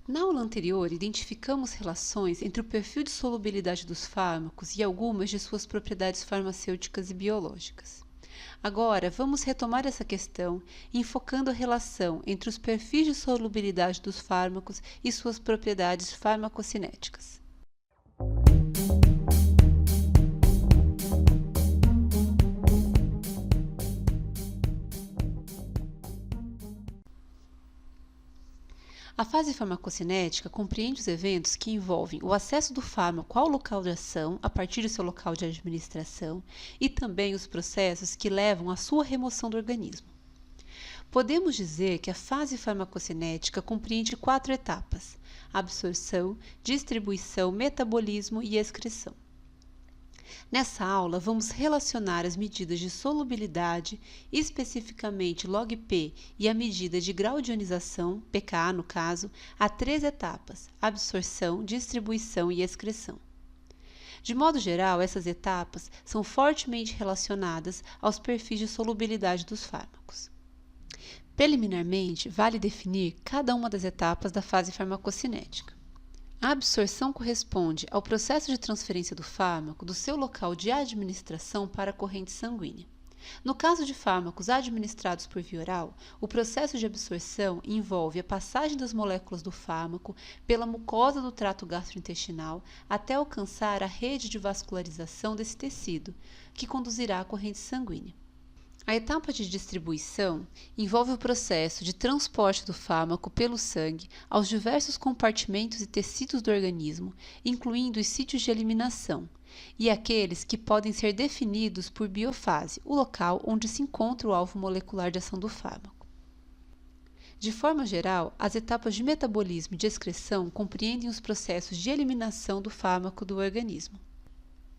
Na aula anterior, identificamos relações entre o perfil de solubilidade dos fármacos e algumas de suas propriedades farmacêuticas e biológicas. Agora, vamos retomar essa questão, enfocando a relação entre os perfis de solubilidade dos fármacos e suas propriedades farmacocinéticas. A fase farmacocinética compreende os eventos que envolvem o acesso do fármaco ao local de ação a partir do seu local de administração e também os processos que levam à sua remoção do organismo. Podemos dizer que a fase farmacocinética compreende 4 etapas: absorção, distribuição, metabolismo e excreção. Nessa aula, vamos relacionar as medidas de solubilidade, especificamente log-P e a medida de grau de ionização, pKa no caso, a 3 etapas: absorção, distribuição e excreção. De modo geral, essas etapas são fortemente relacionadas aos perfis de solubilidade dos fármacos. Preliminarmente, vale definir cada uma das etapas da fase farmacocinética. A absorção corresponde ao processo de transferência do fármaco do seu local de administração para a corrente sanguínea. No caso de fármacos administrados por via oral, o processo de absorção envolve a passagem das moléculas do fármaco pela mucosa do trato gastrointestinal até alcançar a rede de vascularização desse tecido, que conduzirá à corrente sanguínea. A etapa de distribuição envolve o processo de transporte do fármaco pelo sangue aos diversos compartimentos e tecidos do organismo, incluindo os sítios de eliminação, e aqueles que podem ser definidos por biofase, o local onde se encontra o alvo molecular de ação do fármaco. De forma geral, as etapas de metabolismo e de excreção compreendem os processos de eliminação do fármaco do organismo.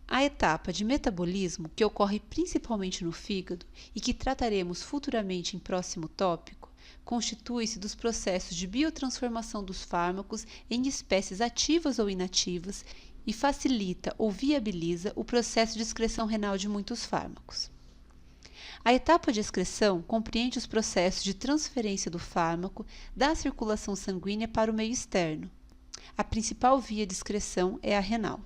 A etapa de metabolismo, que ocorre principalmente no fígado e que trataremos futuramente em próximo tópico, constitui-se dos processos de biotransformação dos fármacos em espécies ativas ou inativas e facilita ou viabiliza o processo de excreção renal de muitos fármacos. A etapa de excreção compreende os processos de transferência do fármaco da circulação sanguínea para o meio externo. A principal via de excreção é a renal.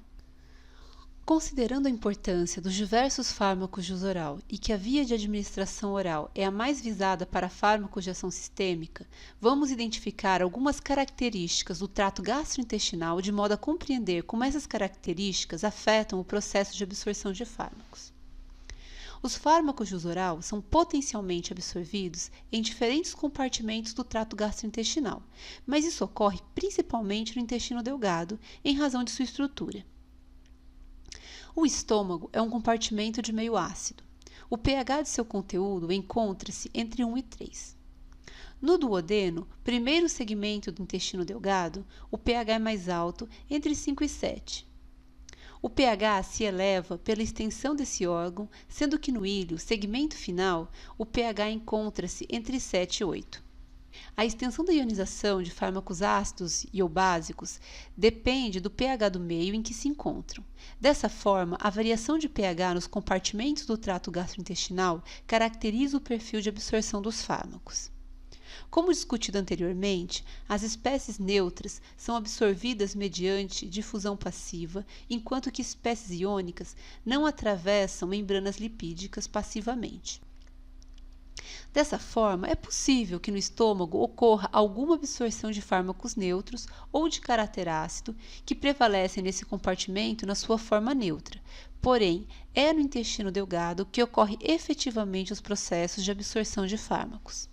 Considerando a importância dos diversos fármacos de uso oral e que a via de administração oral é a mais visada para fármacos de ação sistêmica, vamos identificar algumas características do trato gastrointestinal de modo a compreender como essas características afetam o processo de absorção de fármacos. Os fármacos de uso oral são potencialmente absorvidos em diferentes compartimentos do trato gastrointestinal, mas isso ocorre principalmente no intestino delgado, em razão de sua estrutura. O estômago é um compartimento de meio ácido. O pH de seu conteúdo encontra-se entre 1 e 3. No duodeno, primeiro segmento do intestino delgado, o pH é mais alto, entre 5 e 7. O pH se eleva pela extensão desse órgão, sendo que no íleo, segmento final, o pH encontra-se entre 7 e 8. A extensão da ionização de fármacos ácidos e ou básicos depende do pH do meio em que se encontram. Dessa forma, a variação de pH nos compartimentos do trato gastrointestinal caracteriza o perfil de absorção dos fármacos. Como discutido anteriormente, as espécies neutras são absorvidas mediante difusão passiva, enquanto que espécies iônicas não atravessam membranas lipídicas passivamente. Dessa forma, é possível que no estômago ocorra alguma absorção de fármacos neutros ou de caráter ácido que prevalecem nesse compartimento na sua forma neutra. Porém, é no intestino delgado que ocorre efetivamente os processos de absorção de fármacos.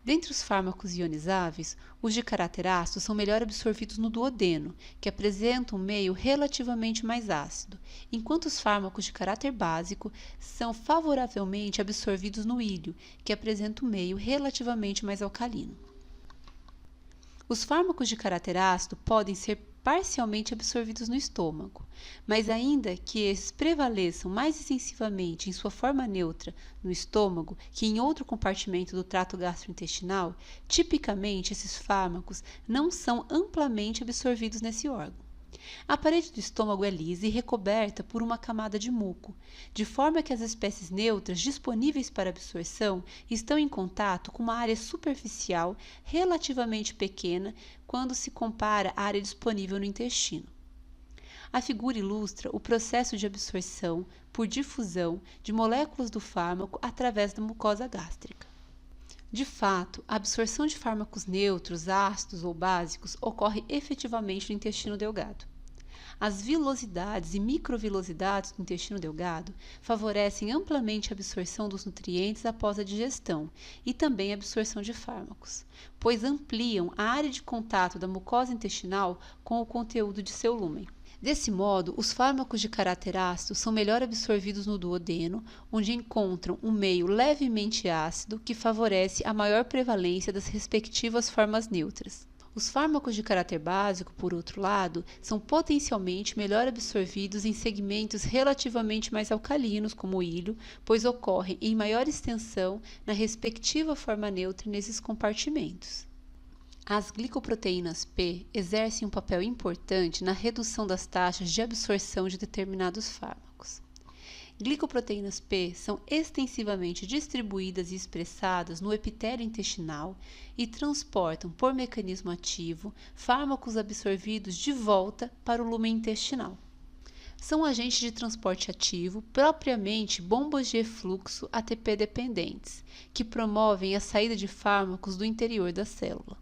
Dentre os fármacos ionizáveis, os de caráter ácido são melhor absorvidos no duodeno, que apresenta um meio relativamente mais ácido, enquanto os fármacos de caráter básico são favoravelmente absorvidos no íleo, que apresenta um meio relativamente mais alcalino. Os fármacos de caráter ácido podem ser parcialmente absorvidos no estômago, mas ainda que esses prevaleçam mais extensivamente em sua forma neutra no estômago que em outro compartimento do trato gastrointestinal, tipicamente esses fármacos não são amplamente absorvidos nesse órgão. A parede do estômago é lisa e recoberta por uma camada de muco, de forma que as espécies neutras disponíveis para absorção estão em contato com uma área superficial relativamente pequena quando se compara à área disponível no intestino. A figura ilustra o processo de absorção por difusão de moléculas do fármaco através da mucosa gástrica. De fato, a absorção de fármacos neutros, ácidos ou básicos ocorre efetivamente no intestino delgado. As vilosidades e microvilosidades do intestino delgado favorecem amplamente a absorção dos nutrientes após a digestão e também a absorção de fármacos, pois ampliam a área de contato da mucosa intestinal com o conteúdo de seu lúmen. Desse modo, os fármacos de caráter ácido são melhor absorvidos no duodeno, onde encontram um meio levemente ácido que favorece a maior prevalência das respectivas formas neutras. Os fármacos de caráter básico, por outro lado, são potencialmente melhor absorvidos em segmentos relativamente mais alcalinos, como o íleo, pois ocorrem em maior extensão na respectiva forma neutra nesses compartimentos. As glicoproteínas P exercem um papel importante na redução das taxas de absorção de determinados fármacos. Glicoproteínas P são extensivamente distribuídas e expressadas no epitélio intestinal e transportam, por mecanismo ativo, fármacos absorvidos de volta para o lumen intestinal. São agentes de transporte ativo, propriamente bombas de efluxo ATP dependentes, que promovem a saída de fármacos do interior da célula.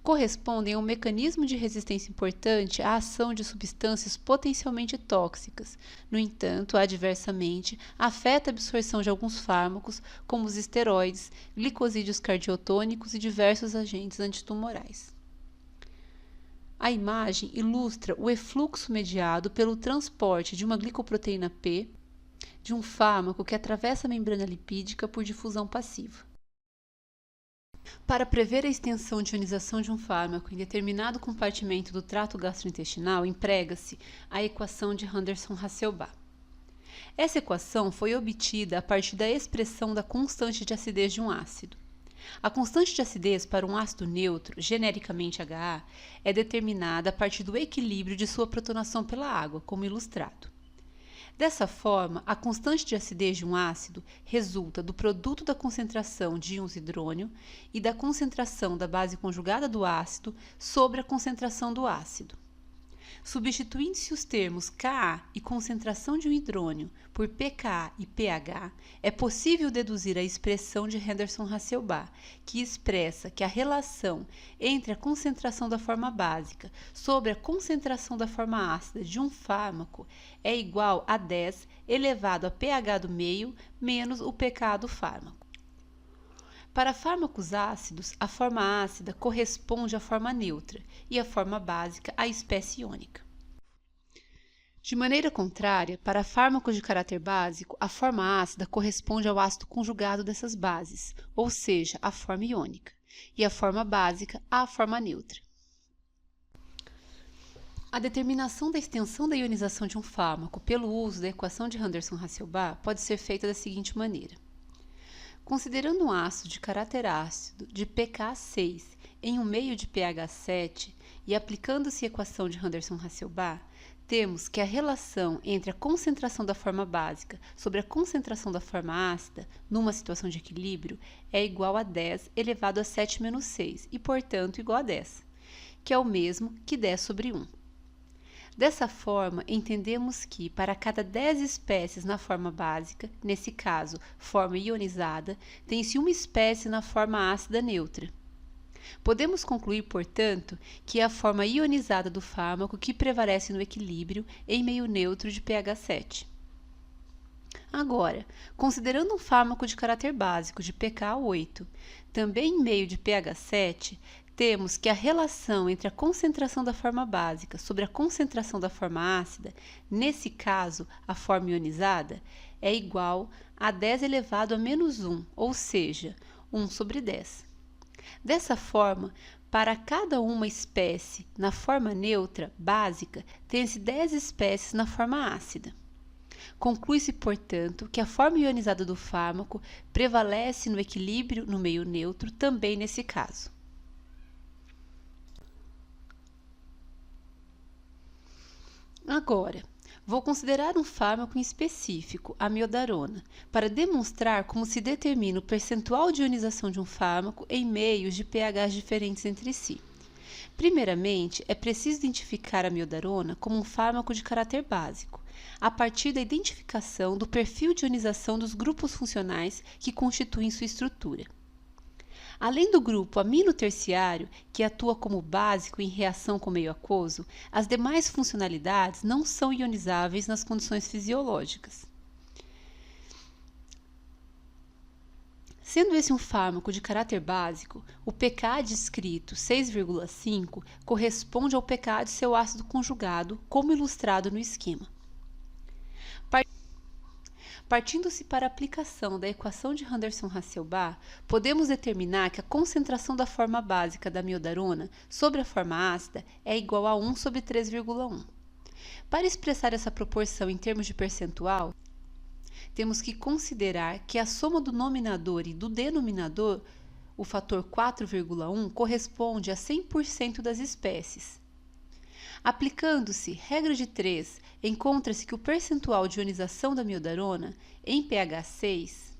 Correspondem a um mecanismo de resistência importante à ação de substâncias potencialmente tóxicas. No entanto, adversamente, afeta a absorção de alguns fármacos, como os esteroides, glicosídeos cardiotônicos e diversos agentes antitumorais. A imagem ilustra o efluxo mediado pelo transporte de uma glicoproteína P de um fármaco que atravessa a membrana lipídica por difusão passiva. Para prever a extensão de ionização de um fármaco em determinado compartimento do trato gastrointestinal, emprega-se a equação de Henderson-Hasselbalch. Essa equação foi obtida a partir da expressão da constante de acidez de um ácido. A constante de acidez para um ácido neutro, genericamente HA, é determinada a partir do equilíbrio de sua protonação pela água, como ilustrado. Dessa forma, a constante de acidez de um ácido resulta do produto da concentração de íons hidrônio e da concentração da base conjugada do ácido sobre a concentração do ácido. Substituindo-se os termos Ka e concentração de um hidrônio por pKa e pH, é possível deduzir a expressão de Henderson-Hasselbalch, que expressa que a relação entre a concentração da forma básica sobre a concentração da forma ácida de um fármaco é igual a 10 elevado a pH do meio menos o pKa do fármaco. Para fármacos ácidos, a forma ácida corresponde à forma neutra e a forma básica à espécie iônica. De maneira contrária, para fármacos de caráter básico, a forma ácida corresponde ao ácido conjugado dessas bases, ou seja, à forma iônica, e a forma básica à forma neutra. A determinação da extensão da ionização de um fármaco pelo uso da equação de Henderson-Hasselbalch pode ser feita da seguinte maneira. Considerando um ácido de caráter ácido de pK 6 em um meio de pH 7 e aplicando-se a equação de Henderson-Hasselbalch, temos que a relação entre a concentração da forma básica sobre a concentração da forma ácida, numa situação de equilíbrio, é igual a 10 elevado a 7 menos 6 e, portanto, igual a 10, que é o mesmo que 10 sobre 1. Dessa forma, entendemos que, para cada 10 espécies na forma básica, nesse caso, forma ionizada, tem-se uma espécie na forma ácida neutra. Podemos concluir, portanto, que é a forma ionizada do fármaco que prevalece no equilíbrio em meio neutro de pH 7. Agora, considerando um fármaco de caráter básico de pK 8, também em meio de pH 7, temos que a relação entre a concentração da forma básica sobre a concentração da forma ácida, nesse caso, a forma ionizada, é igual a 10 elevado a menos 1, ou seja, 1 sobre 10. Dessa forma, para cada uma espécie na forma neutra básica, tem-se 10 espécies na forma ácida. Conclui-se, portanto, que a forma ionizada do fármaco prevalece no equilíbrio no meio neutro também nesse caso. Agora, vou considerar um fármaco em específico, a amiodarona, para demonstrar como se determina o percentual de ionização de um fármaco em meios de pHs diferentes entre si. Primeiramente, é preciso identificar a amiodarona como um fármaco de caráter básico, a partir da identificação do perfil de ionização dos grupos funcionais que constituem sua estrutura. Além do grupo amino-terciário, que atua como básico em reação com o meio aquoso, as demais funcionalidades não são ionizáveis nas condições fisiológicas. Sendo esse um fármaco de caráter básico, o pKa descrito 6,5 corresponde ao pKa de seu ácido conjugado, como ilustrado no esquema. Partindo-se para a aplicação da equação de Henderson-Hasselbalch, podemos determinar que a concentração da forma básica da amiodarona sobre a forma ácida é igual a 1 sobre 3,1. Para expressar essa proporção em termos de percentual, temos que considerar que a soma do nominador e do denominador, o fator 4,1, corresponde a 100% das espécies. Aplicando-se regra de 3, encontra-se que o percentual de ionização da amiodarona em pH 6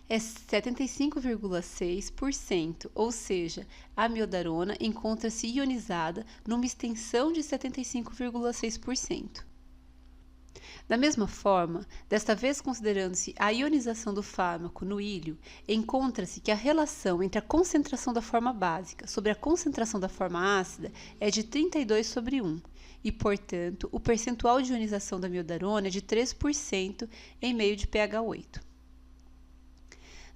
é 75,6%, ou seja, a amiodarona encontra-se ionizada numa extensão de 75,6%. Da mesma forma, desta vez considerando-se a ionização do fármaco no íleo, encontra-se que a relação entre a concentração da forma básica sobre a concentração da forma ácida é de 32 sobre 1, e, portanto, o percentual de ionização da amiodarona é de 3% em meio de pH 8.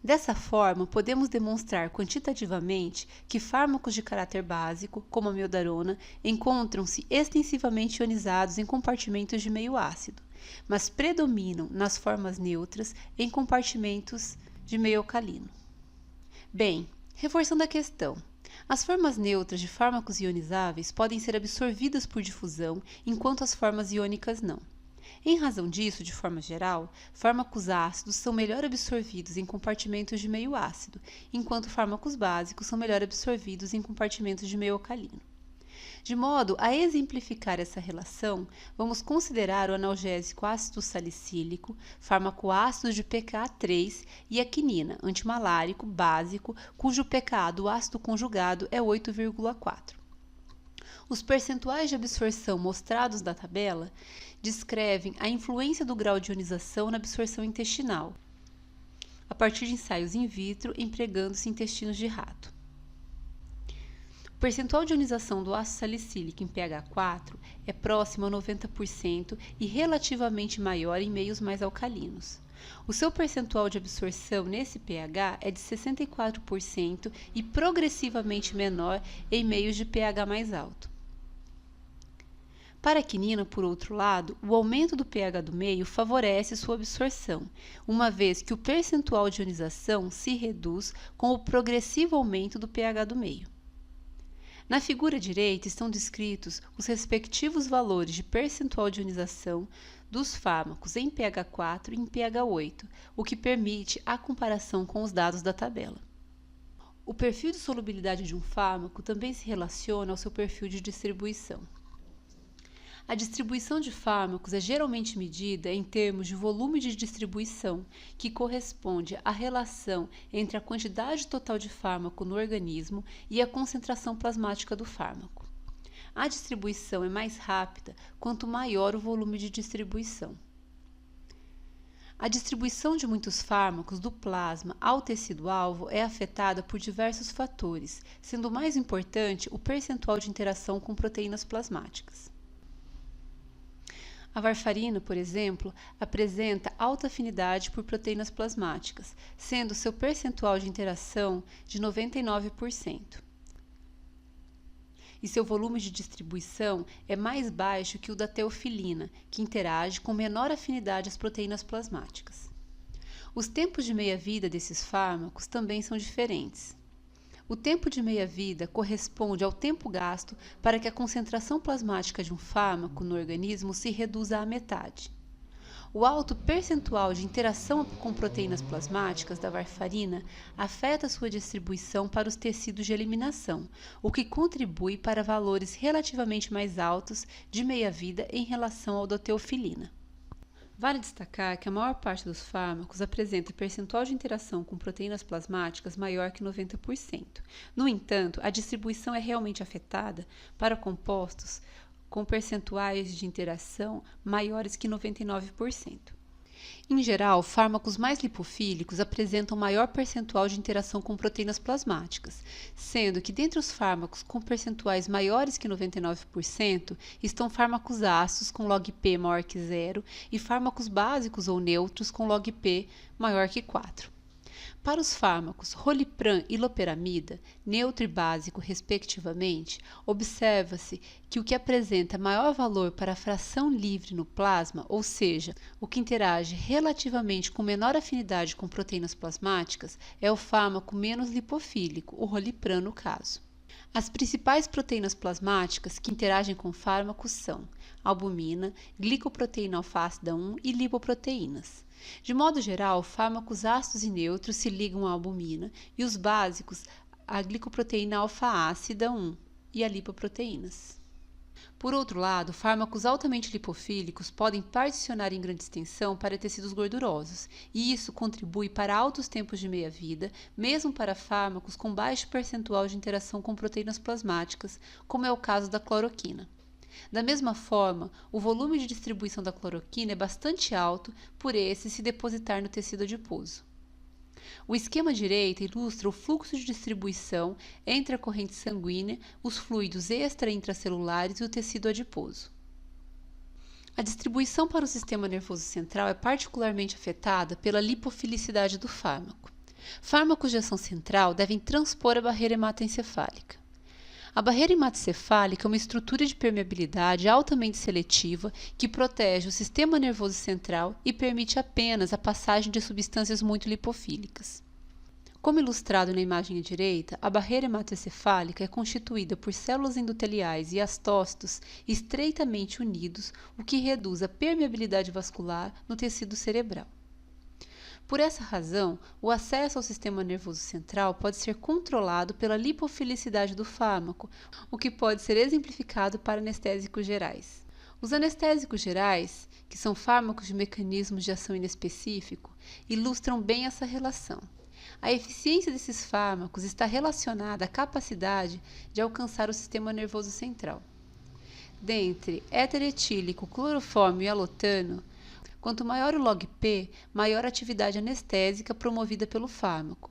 Dessa forma, podemos demonstrar quantitativamente que fármacos de caráter básico, como a amiodarona, encontram-se extensivamente ionizados em compartimentos de meio ácido, mas predominam nas formas neutras em compartimentos de meio alcalino. Bem, reforçando a questão, as formas neutras de fármacos ionizáveis podem ser absorvidas por difusão, enquanto as formas iônicas não. Em razão disso, de forma geral, fármacos ácidos são melhor absorvidos em compartimentos de meio ácido, enquanto fármacos básicos são melhor absorvidos em compartimentos de meio alcalino. De modo a exemplificar essa relação, vamos considerar o analgésico ácido salicílico, fármaco ácido de pKa 3 e a quinina, antimalárico básico, cujo pKa do ácido conjugado é 8,4. Os percentuais de absorção mostrados na tabela descrevem a influência do grau de ionização na absorção intestinal, a partir de ensaios in vitro empregando-se intestinos de rato. O percentual de ionização do ácido salicílico em pH 4 é próximo a 90% e relativamente maior em meios mais alcalinos. O seu percentual de absorção nesse pH é de 64% e progressivamente menor em meios de pH mais alto. Para a quinina, por outro lado, o aumento do pH do meio favorece sua absorção, uma vez que o percentual de ionização se reduz com o progressivo aumento do pH do meio. Na figura direita estão descritos os respectivos valores de percentual de ionização dos fármacos em pH 4 e em pH 8, o que permite a comparação com os dados da tabela. O perfil de solubilidade de um fármaco também se relaciona ao seu perfil de distribuição. A distribuição de fármacos é geralmente medida em termos de volume de distribuição, que corresponde à relação entre a quantidade total de fármaco no organismo e a concentração plasmática do fármaco. A distribuição é mais rápida quanto maior o volume de distribuição. A distribuição de muitos fármacos do plasma ao tecido-alvo é afetada por diversos fatores, sendo o mais importante o percentual de interação com proteínas plasmáticas. A varfarina, por exemplo, apresenta alta afinidade por proteínas plasmáticas, sendo seu percentual de interação de 99%. E seu volume de distribuição é mais baixo que o da teofilina, que interage com menor afinidade às proteínas plasmáticas. Os tempos de meia-vida desses fármacos também são diferentes. O tempo de meia-vida corresponde ao tempo gasto para que a concentração plasmática de um fármaco no organismo se reduza à metade. O alto percentual de interação com proteínas plasmáticas da varfarina afeta sua distribuição para os tecidos de eliminação, o que contribui para valores relativamente mais altos de meia-vida em relação ao da teofilina. Vale destacar que a maior parte dos fármacos apresenta percentual de interação com proteínas plasmáticas maior que 90%. No entanto, a distribuição é realmente afetada para compostos com percentuais de interação maiores que 99%. Em geral, fármacos mais lipofílicos apresentam maior percentual de interação com proteínas plasmáticas, sendo que dentre os fármacos com percentuais maiores que 99% estão fármacos ácidos com log P maior que 0 e fármacos básicos ou neutros com log P maior que 4. Para os fármacos Rolipram e Loperamida, neutro e básico respectivamente, observa-se que o que apresenta maior valor para a fração livre no plasma, ou seja, o que interage relativamente com menor afinidade com proteínas plasmáticas, é o fármaco menos lipofílico, o Rolipram no caso. As principais proteínas plasmáticas que interagem com fármacos são albumina, glicoproteína alfa-ácida 1 e lipoproteínas. De modo geral, fármacos ácidos e neutros se ligam à albumina e os básicos à glicoproteína alfa-ácida 1 e a lipoproteínas. Por outro lado, fármacos altamente lipofílicos podem particionar em grande extensão para tecidos gordurosos, e isso contribui para altos tempos de meia-vida, mesmo para fármacos com baixo percentual de interação com proteínas plasmáticas, como é o caso da cloroquina. Da mesma forma, o volume de distribuição da cloroquina é bastante alto por esse se depositar no tecido adiposo. O esquema à direita ilustra o fluxo de distribuição entre a corrente sanguínea, os fluidos extra- e intracelulares e o tecido adiposo. A distribuição para o sistema nervoso central é particularmente afetada pela lipofilicidade do fármaco. Fármacos de ação central devem transpor a barreira hematoencefálica. A barreira hematocefálica é uma estrutura de permeabilidade altamente seletiva que protege o sistema nervoso central e permite apenas a passagem de substâncias muito lipofílicas. Como ilustrado na imagem à direita, a barreira hematoencefálica é constituída por células endoteliais e astócitos estreitamente unidos, o que reduz a permeabilidade vascular no tecido cerebral. Por essa razão, o acesso ao sistema nervoso central pode ser controlado pela lipofilicidade do fármaco, o que pode ser exemplificado para anestésicos gerais. Os anestésicos gerais, que são fármacos de mecanismos de ação inespecífico, ilustram bem essa relação. A eficiência desses fármacos está relacionada à capacidade de alcançar o sistema nervoso central. Dentre éter-etílico, clorofórmio e alotano, quanto maior o log P, maior a atividade anestésica promovida pelo fármaco,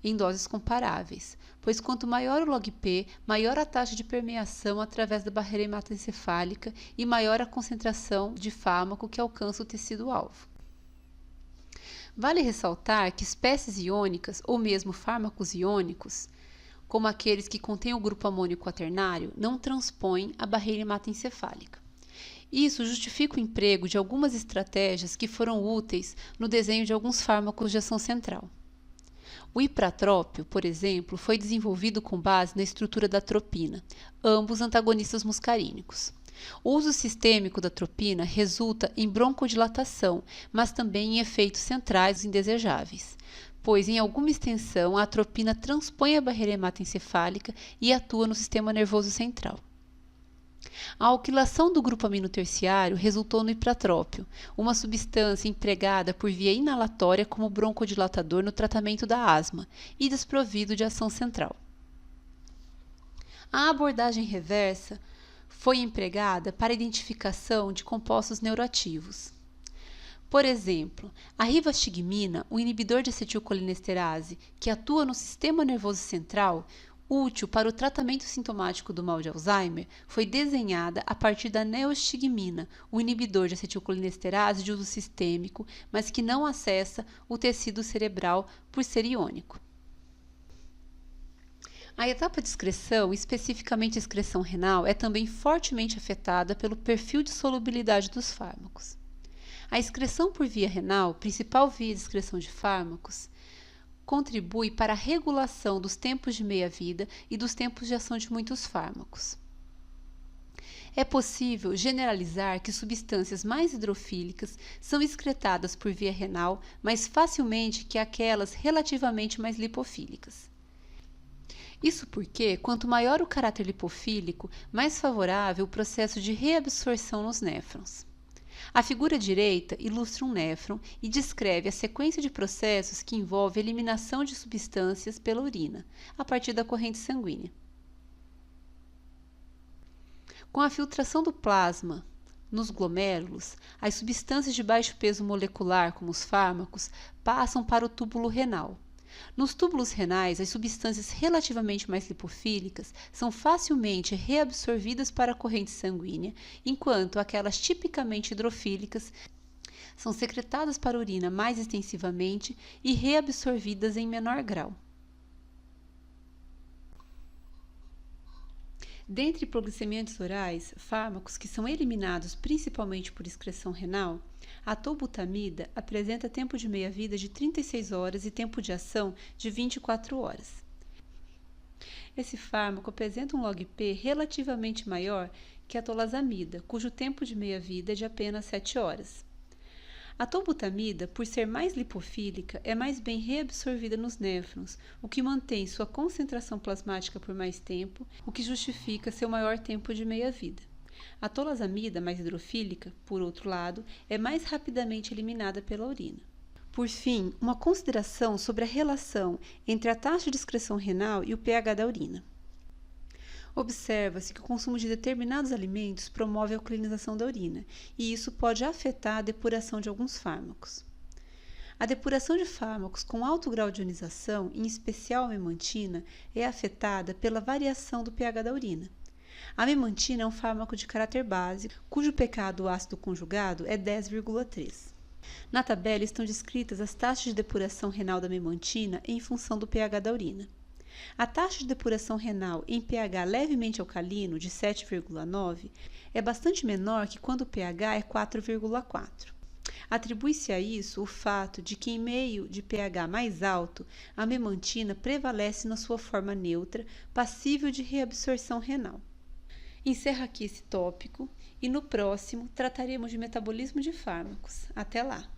em doses comparáveis, pois quanto maior o log P, maior a taxa de permeação através da barreira hematoencefálica e maior a concentração de fármaco que alcança o tecido-alvo. Vale ressaltar que espécies iônicas, ou mesmo fármacos iônicos, como aqueles que contêm o grupo amônio quaternário, não transpõem a barreira hematoencefálica. Isso justifica o emprego de algumas estratégias que foram úteis no desenho de alguns fármacos de ação central. O ipratrópio, por exemplo, foi desenvolvido com base na estrutura da atropina, ambos antagonistas muscarínicos. O uso sistêmico da atropina resulta em broncodilatação, mas também em efeitos centrais indesejáveis, pois em alguma extensão a atropina transpõe a barreira hematoencefálica e atua no sistema nervoso central. A alquilação do grupo amino terciário resultou no ipratrópio, uma substância empregada por via inalatória como broncodilatador no tratamento da asma e desprovido de ação central. A abordagem reversa foi empregada para a identificação de compostos neuroativos. Por exemplo, a rivastigmina, o inibidor de acetilcolinesterase, que atua no sistema nervoso central, útil para o tratamento sintomático do mal de Alzheimer, foi desenhada a partir da neostigmina, o inibidor de acetilcolinesterase de uso sistêmico, mas que não acessa o tecido cerebral por ser iônico. A etapa de excreção, especificamente a excreção renal, é também fortemente afetada pelo perfil de solubilidade dos fármacos. A excreção por via renal, principal via de excreção de fármacos, contribui para a regulação dos tempos de meia-vida e dos tempos de ação de muitos fármacos. É possível generalizar que substâncias mais hidrofílicas são excretadas por via renal mais facilmente que aquelas relativamente mais lipofílicas. Isso porque, quanto maior o caráter lipofílico, mais favorável o processo de reabsorção nos néfrons. A figura direita ilustra um néfron e descreve a sequência de processos que envolve a eliminação de substâncias pela urina, a partir da corrente sanguínea. Com a filtração do plasma nos glomérulos, as substâncias de baixo peso molecular, como os fármacos, passam para o túbulo renal. Nos túbulos renais, as substâncias relativamente mais lipofílicas são facilmente reabsorvidas para a corrente sanguínea, enquanto aquelas tipicamente hidrofílicas são secretadas para a urina mais extensivamente e reabsorvidas em menor grau. Dentre hipoglicemiantes orais, fármacos que são eliminados principalmente por excreção renal, a tolbutamida apresenta tempo de meia-vida de 36 horas e tempo de ação de 24 horas. Esse fármaco apresenta um log-P relativamente maior que a tolazamida, cujo tempo de meia-vida é de apenas 7 horas. A tolbutamida, por ser mais lipofílica, é mais bem reabsorvida nos néfrons, o que mantém sua concentração plasmática por mais tempo, o que justifica seu maior tempo de meia-vida. A tolazamida, mais hidrofílica, por outro lado, é mais rapidamente eliminada pela urina. Por fim, uma consideração sobre a relação entre a taxa de excreção renal e o pH da urina. Observa-se que o consumo de determinados alimentos promove a alcalinização da urina, e isso pode afetar a depuração de alguns fármacos. A depuração de fármacos com alto grau de ionização, em especial a memantina, é afetada pela variação do pH da urina. A memantina é um fármaco de caráter base, cujo pK do ácido conjugado é 10,3. Na tabela estão descritas as taxas de depuração renal da memantina em função do pH da urina. A taxa de depuração renal em pH levemente alcalino, de 7,9, é bastante menor que quando o pH é 4,4. Atribui-se a isso o fato de que, em meio de pH mais alto, a memantina prevalece na sua forma neutra, passível de reabsorção renal. Encerro aqui esse tópico e no próximo trataremos de metabolismo de fármacos. Até lá!